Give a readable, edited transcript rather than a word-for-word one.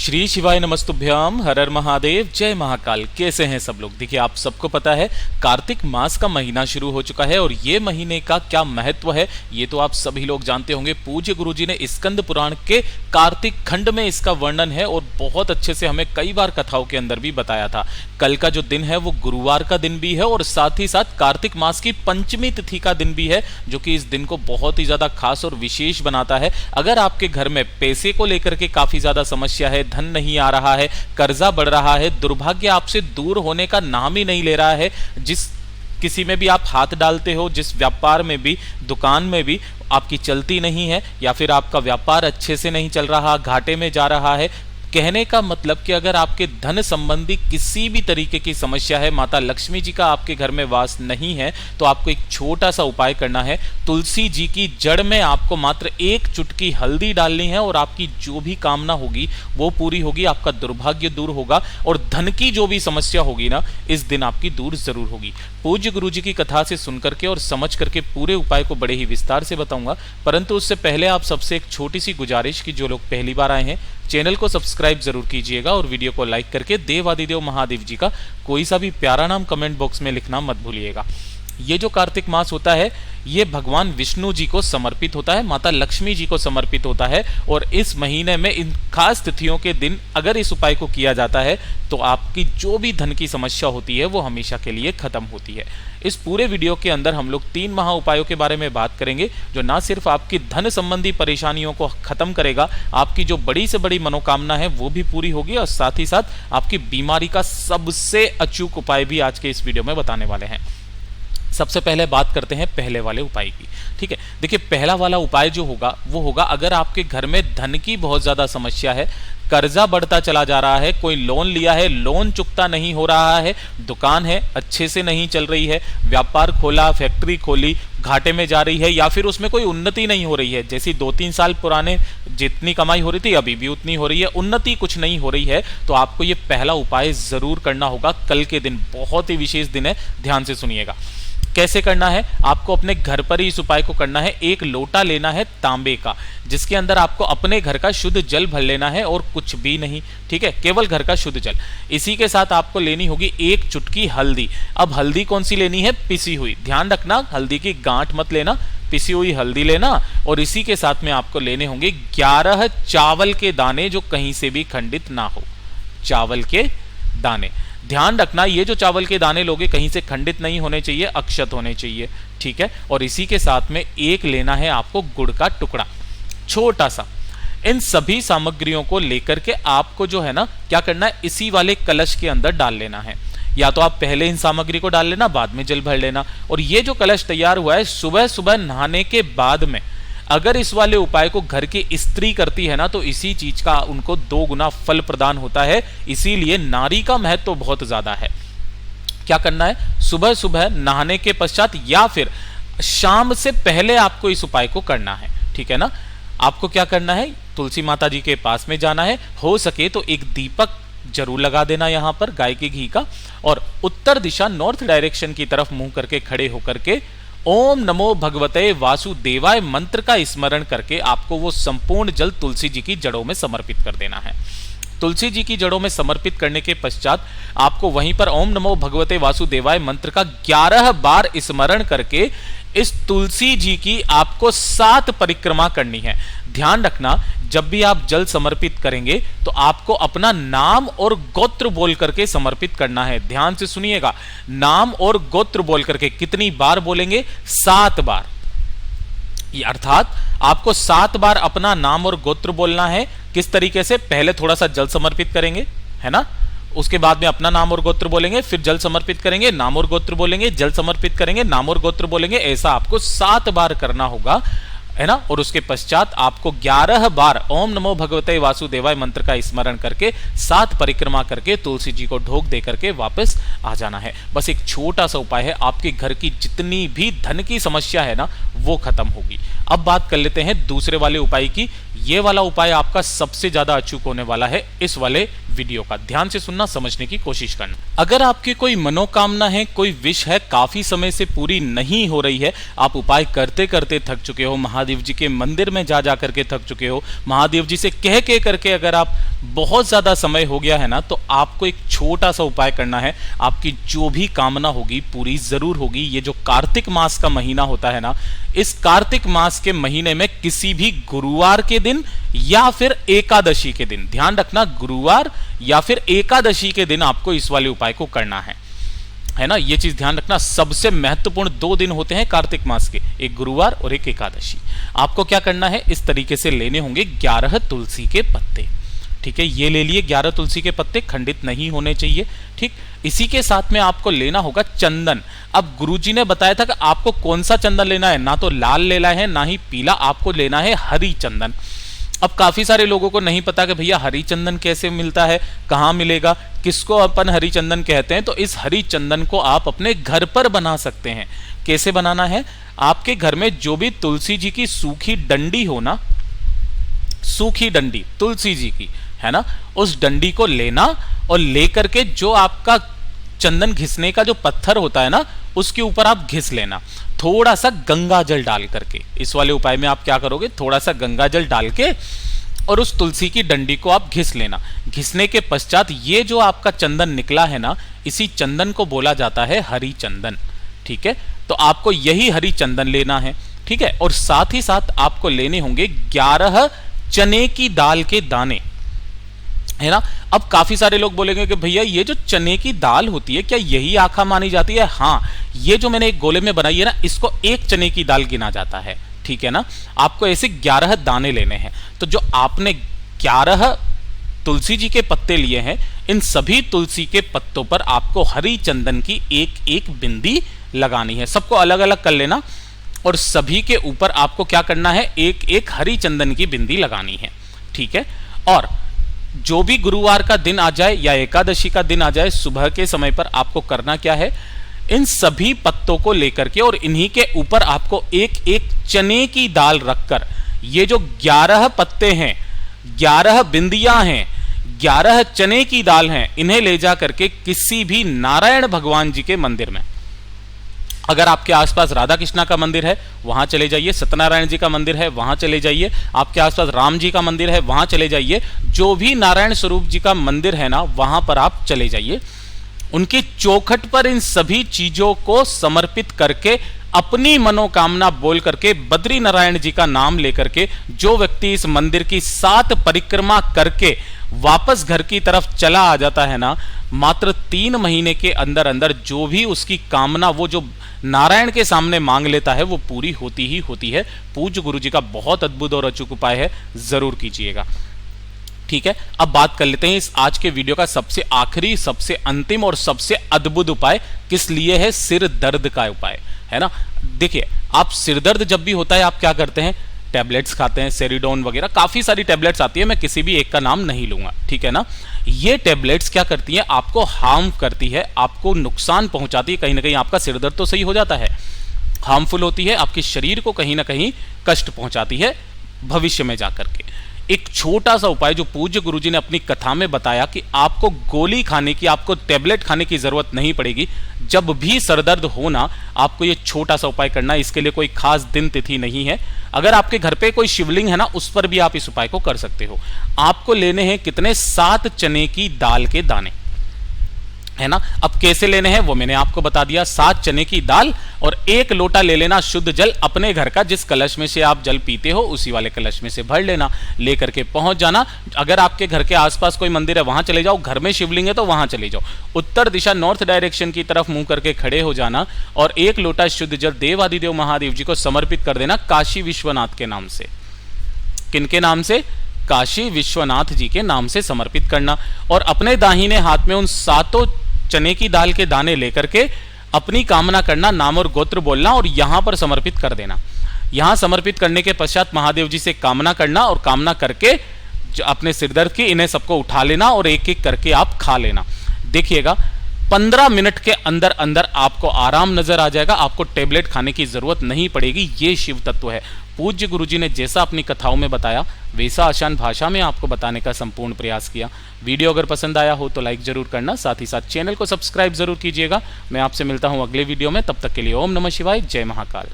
श्री शिवाय नमस्तुभ्याम, हर हर महादेव, जय महाकाल। कैसे हैं सब लोग? देखिए, आप सबको पता है कार्तिक मास का महीना शुरू हो चुका है और ये महीने का क्या महत्व है ये तो आप सभी लोग जानते होंगे। पूज्य गुरुजी ने स्कंद पुराण के कार्तिक खंड में इसका वर्णन है और बहुत अच्छे से हमें कई बार कथाओं के अंदर भी बताया था। कल का जो दिन है वो गुरुवार का दिन भी है और साथ ही साथ कार्तिक मास की पंचमी तिथि का दिन भी है, जो कि इस दिन को बहुत ही ज्यादा खास और विशेष बनाता है। अगर आपके घर में पैसे को लेकर के काफी ज्यादा समस्या है, धन नहीं आ रहा है, कर्जा बढ़ रहा है, दुर्भाग्य आपसे दूर होने का नाम ही नहीं ले रहा है, जिस किसी में भी आप हाथ डालते हो, जिस व्यापार में भी, दुकान में भी आपकी चलती नहीं है, या फिर आपका व्यापार अच्छे से नहीं चल रहा, घाटे में जा रहा है, कहने का मतलब कि अगर आपके धन संबंधी किसी भी तरीके की समस्या है, माता लक्ष्मी जी का आपके घर में वास नहीं है, तो आपको एक छोटा सा उपाय करना है। तुलसी जी की जड़ में आपको मात्र एक चुटकी हल्दी डालनी है और आपकी जो भी कामना होगी वो पूरी होगी, आपका दुर्भाग्य दूर होगा और धन की जो भी समस्या होगी ना, इस दिन आपकी दूर जरूर होगी। पूज्य गुरु जी की कथा से सुनकर के और समझ करके पूरे उपाय को बड़े ही विस्तार से बताऊंगा, परंतु उससे पहले आप सबसे एक छोटी सी गुजारिश की, जो लोग पहली बार आए हैं चैनल को सब्सक्राइब जरूर कीजिएगा और वीडियो को लाइक करके देवादिदेव महादेव जी का कोई सा भी प्यारा नाम कमेंट बॉक्स में लिखना मत भूलिएगा। ये जो कार्तिक मास होता है ये भगवान विष्णु जी को समर्पित होता है, माता लक्ष्मी जी को समर्पित होता है और इस महीने में इन खास तिथियों के दिन अगर इस उपाय को किया जाता है तो आपकी जो भी धन की समस्या होती है वो हमेशा के लिए खत्म होती है। इस पूरे वीडियो के अंदर हम लोग 3 महा उपायों के बारे में बात करेंगे, जो ना सिर्फ आपकी धन संबंधी परेशानियों को खत्म करेगा, आपकी जो बड़ी से बड़ी मनोकामना है वो भी पूरी होगी और साथ ही साथ आपकी बीमारी का सबसे अचूक उपाय भी आज के इस वीडियो में बताने वाले हैं। सबसे पहले बात करते हैं पहले वाले उपाय की। ठीक है, देखिए पहला वाला उपाय जो होगा वो होगा अगर आपके घर में धन की बहुत ज्यादा समस्या है, कर्जा बढ़ता चला जा रहा है, कोई लोन लिया है, लोन चुकता नहीं हो रहा है, दुकान है अच्छे से नहीं चल रही है, व्यापार खोला, फैक्ट्री खोली, घाटे में जा रही है, या फिर उसमें कोई उन्नति नहीं हो रही है, जैसी 2-3 साल पुराने जितनी कमाई हो रही थी अभी भी उतनी हो रही है, उन्नति कुछ नहीं हो रही है, तो आपको ये पहला उपाय जरूर करना होगा। कल के दिन बहुत ही विशेष दिन है, ध्यान से सुनिएगा। कैसे करना है? आपको अपने घर पर ही इस उपाय को करना है। एक लोटा लेना है तांबे का, जिसके अंदर आपको अपने घर का शुद्ध जल भर लेना है और कुछ भी नहीं, ठीक है, केवल घर का शुद्ध जल। इसी के साथ आपको लेनी होगी एक चुटकी हल्दी। अब हल्दी कौन सी लेनी है? पिसी हुई, ध्यान रखना हल्दी की गांठ मत लेना, पिसी हुई हल्दी लेना। और इसी के साथ में आपको लेने होंगे 11 चावल के दाने, जो कहीं से भी खंडित ना हो, चावल के दाने। ध्यान रखना ये जो चावल के दाने लोगे कहीं से खंडित नहीं होने चाहिए, अक्षत होने चाहिए, ठीक है। और इसी के साथ में एक लेना है आपको गुड़ का टुकड़ा, छोटा सा। इन सभी सामग्रियों को लेकर के आपको जो है ना क्या करना है, इसी वाले कलश के अंदर डाल लेना है। या तो आप पहले इन सामग्री को डाल लेना, बाद में जल भर लेना। और ये जो कलश तैयार हुआ है, सुबह सुबह नहाने के बाद में अगर इस वाले उपाय को घर की स्त्री करती है ना, तो इसी चीज का उनको 2 गुना फल प्रदान होता है। इसीलिए नारी का महत्व तो बहुत ज्यादा है। क्या करना है? सुबह सुबह नहाने के पश्चात या फिर शाम से पहले आपको इस उपाय को करना है, ठीक है ना। आपको क्या करना है? तुलसी माता जी के पास में जाना है, हो सके तो एक दीपक जरूर लगा देना यहां पर गाय के घी का, और उत्तर दिशा नॉर्थ डायरेक्शन की तरफ मुंह करके खड़े होकर के ओम नमो भगवते वासुदेवाय मंत्र का स्मरण करके आपको वो संपूर्ण जल तुलसी जी की जड़ों में समर्पित कर देना है। तुलसी जी की जड़ों में समर्पित करने के पश्चात आपको वहीं पर ओम नमो भगवते वासुदेवाय मंत्र का 11 बार स्मरण करके इस तुलसी जी की आपको 7 परिक्रमा करनी है। ध्यान रखना, जब भी आप जल समर्पित करेंगे तो आपको अपना नाम और गोत्र बोल करके समर्पित करना है। ध्यान से सुनिएगा, नाम और गोत्र बोल करके कितनी बार बोलेंगे? 7 बार। अर्थात आपको 7 बार अपना नाम और गोत्र बोलना है। किस तरीके से? पहले थोड़ा सा जल समर्पित करेंगे, है ना, उसके बाद में अपना नाम और गोत्र बोलेंगे, फिर जल समर्पित करेंगे, नाम और गोत्र बोलेंगे, जल समर्पित करेंगे, नाम और गोत्र बोलेंगे। ऐसा आपको 7 बार करना होगा, है ना। और उसके पश्चात आपको 11 बार ओम नमो भगवते वासुदेवाय मंत्र का स्मरण करके 7 परिक्रमा करके तुलसी जी को ढोक दे करके वापस आ जाना है। बस एक छोटा सा उपाय है, आपके घर की जितनी भी धन की समस्या है ना वो खत्म होगी। अब बात कर लेते हैं दूसरे वाले उपाय की। ये वाला उपाय आपका सबसे ज्यादा अचूक होने वाला है इस वाले वीडियो का। ध्यान से सुनना, समझने की कोशिश करना। अगर आपकी कोई मनोकामना है, कोई विश है, काफी समय से पूरी नहीं हो रही है, आप उपाय करते करते थक चुके हो, महादेव जी के मंदिर में जा जा करके थक चुके हो, महादेव जी से कह के करके अगर आप बहुत ज़्यादा समय हो गया है ना, तो आपको एक छोटा सा उपाय करना है। आपकी जो भी कामना होगी पूरी ज़रूर होगी। ये जो कार्तिक मास का महीना होता है ना, इस कार्तिक मास के महीने में किसी भी गुरुवार के दिन या फिर एकादशी के दिन, ध्यान रखना गुरुवार या फिर एकादशी के दिन आपको इस वाले उपाय को करना है ना, ये चीज ध्यान रखना। सबसे महत्वपूर्ण 2 दिन होते हैं कार्तिक मास के, एक गुरुवार और एक एकादशी। आपको क्या करना है, इस तरीके से लेने होंगे 11 तुलसी के पत्ते। ठीक है, ये ले लिए 11 तुलसी के पत्ते, खंडित नहीं होने चाहिए। ठीक, इसी के साथ में आपको लेना होगा चंदन। अब गुरुजी ने बताया था कि आपको कौन सा चंदन लेना है, ना तो लाल लेना है ना ही पीला, आपको लेना है हरी चंदन। अब काफी सारे लोगों को नहीं पता कि भैया हरी चंदन कैसे मिलता है, कहाँ मिलेगा, किसको अपन हरी चंदन कहते हैं। तो इस हरी चंदन को आप अपने घर पर बना सकते हैं। कैसे बनाना है, आपके घर में जो भी तुलसी जी की सूखी डंडी हो ना, सूखी डंडी तुलसी जी की है ना, उस डंडी को लेना और लेकर के जो आपका चंदन घिसने का जो पत्थर होता है ना, उसके ऊपर आप घिस लेना थोड़ा सा गंगा जल डाल करके। इस वाले उपाय में आप क्या करोगे, थोड़ा सा गंगा जल डाल के और उस तुलसी की डंडी को आप घिस लेना। घिसने के पश्चात ये जो आपका चंदन निकला है ना, इसी चंदन को बोला जाता है हरी चंदन। ठीक है, तो आपको यही हरी चंदन लेना है। ठीक है, और साथ ही साथ आपको लेने होंगे 11 चने की दाल के दाने, है ना। अब काफी सारे लोग बोलेंगे कि भैया ये जो चने की दाल होती है क्या यही आखा मानी जाती है? हाँ, ये जो मैंने एक गोले में बनाई है ना, इसको एक चने की दाल गिना जाता है। ठीक है ना, आपको ऐसे 11 दाने लेने हैं। तो जो आपने 11 तुलसी जी के पत्ते लिए हैं, इन सभी तुलसी के पत्तों पर आपको हरी चंदन की एक एक बिंदी लगानी है। सबको अलग अलग कर लेना और सभी के ऊपर आपको क्या करना है, एक एक हरी चंदन की बिंदी लगानी है। ठीक है, और जो भी गुरुवार का दिन आ जाए या एकादशी का दिन आ जाए, सुबह के समय पर आपको करना क्या है, इन सभी पत्तों को लेकर के और इन्हीं के ऊपर आपको एक एक चने की दाल रखकर, ये जो 11 पत्ते हैं, 11 बिंदियां हैं, 11 चने की दाल हैं, इन्हें ले जा करके किसी भी नारायण भगवान जी के मंदिर में, अगर आपके आसपास राधा कृष्णा का मंदिर है वहां चले जाइए, सत्यनारायण जी का मंदिर है वहां चले जाइए, आपके आसपास राम जी का मंदिर है वहां चले जाइए, जो भी नारायण स्वरूप जी का मंदिर है ना, वहां पर आप चले जाइए। उनकी चौखट पर इन सभी चीजों को समर्पित करके अपनी मनोकामना बोल करके बद्री नारायण जी का नाम लेकर के जो व्यक्ति इस मंदिर की 7 परिक्रमा करके वापस घर की तरफ चला आ जाता है ना, मात्र 3 महीने के अंदर अंदर जो भी उसकी कामना वो जो नारायण के सामने मांग लेता है वो पूरी होती ही होती है। पूज्य गुरु जी का बहुत अद्भुत और अचूक उपाय है, जरूर कीजिएगा। ठीक है, अब बात कर लेते हैं इस आज के वीडियो का सबसे आखिरी, सबसे अंतिम और सबसे अद्भुत उपाय किस लिए है, सिर दर्द का उपाय, है ना। देखिए, आप सिर दर्द जब भी होता है आप क्या करते हैं, टैबलेट्स खाते हैं, सेरिडोन वगैरह काफी सारी टैबलेट्स आती है, मैं किसी भी एक का नाम नहीं लूंगा। ठीक है ना, ये टैबलेट्स क्या करती हैं, आपको हार्म करती है, आपको नुकसान पहुंचाती है। कहीं ना कहीं आपका सिर दर्द तो सही हो जाता है, हार्मफुल होती है, आपके शरीर को कहीं ना कहीं कष्ट पहुंचाती है भविष्य में जाकर के। एक छोटा सा उपाय जो पूज्य गुरुजी ने अपनी कथा में बताया कि आपको गोली खाने की, आपको टैबलेट खाने की जरूरत नहीं पड़ेगी। जब भी सरदर्द होना आपको ये छोटा सा उपाय करना है। इसके लिए कोई खास दिन तिथि नहीं है। अगर आपके घर पे कोई शिवलिंग है ना, उस पर भी आप इस उपाय को कर सकते हो। आपको लेने हैं कितने, 7 चने की दाल के दाने, है ना। अब कैसे लेने हैं वो मैंने आपको बता दिया। 7 चने की दाल और 1 लोटा ले लेना शुद्ध जल, अपने घर का जिस कलश में से आप जल पीते हो उसी वाले कलश में से भर लेना, लेकर के पहुंच जाना। अगर आपके घर के आसपास कोई मंदिर है वहां चले जाओ, घर में शिवलिंग है तो वहां चले जाओ, उत्तर दिशा नॉर्थ डायरेक्शन की तरफ मुंह करके खड़े हो जाना और 1 लोटा शुद्ध जल देवादिदेव महादेव जी को समर्पित कर देना, काशी विश्वनाथ के नाम से। किनके नाम से, काशी विश्वनाथ जी के नाम से समर्पित करना। और अपने दाहिने हाथ में उन 7 चने की दाल के दाने लेकर के अपनी कामना करना, नाम और गोत्र बोलना और यहां पर समर्पित कर देना। यहां समर्पित करने के पश्चात महादेव जी से कामना करना और कामना करके अपने सिरदर्द की इन्हें सबको उठा लेना और एक एक करके आप खा लेना। देखिएगा 15 मिनट के अंदर अंदर आपको आराम नजर आ जाएगा, आपको टेबलेट खाने की जरूरत नहीं पड़ेगी। ये शिव तत्व है। पूज्य गुरुजी ने जैसा अपनी कथाओं में बताया वैसा आसान भाषा में आपको बताने का संपूर्ण प्रयास किया। वीडियो अगर पसंद आया हो तो लाइक जरूर करना, साथ ही साथ चैनल को सब्सक्राइब जरूर कीजिएगा। मैं आपसे मिलता हूं अगले वीडियो में, तब तक के लिए ओम नमः शिवाय, जय महाकाल।